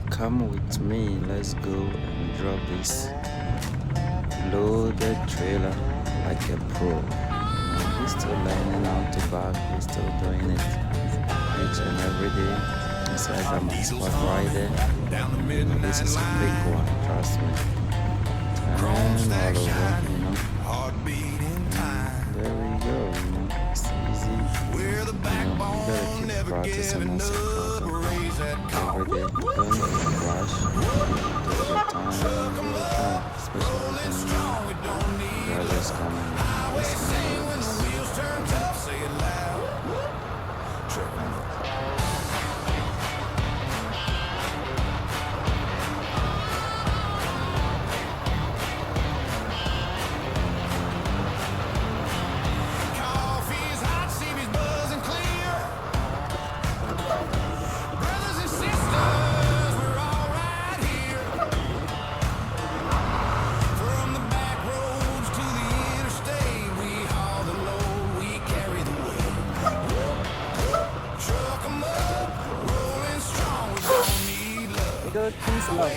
Come with me, let's go and drop this loaded trailer like a pro. He's still learning how to back, he's still doing it each and every day. It's like I'm a spot rider. This is a big one, trust me. Turn all over. There we go, it's easy. You gotta keep practicing most important. Every day, don't rush. Take your time, especially when drivers coming. Good, peace out.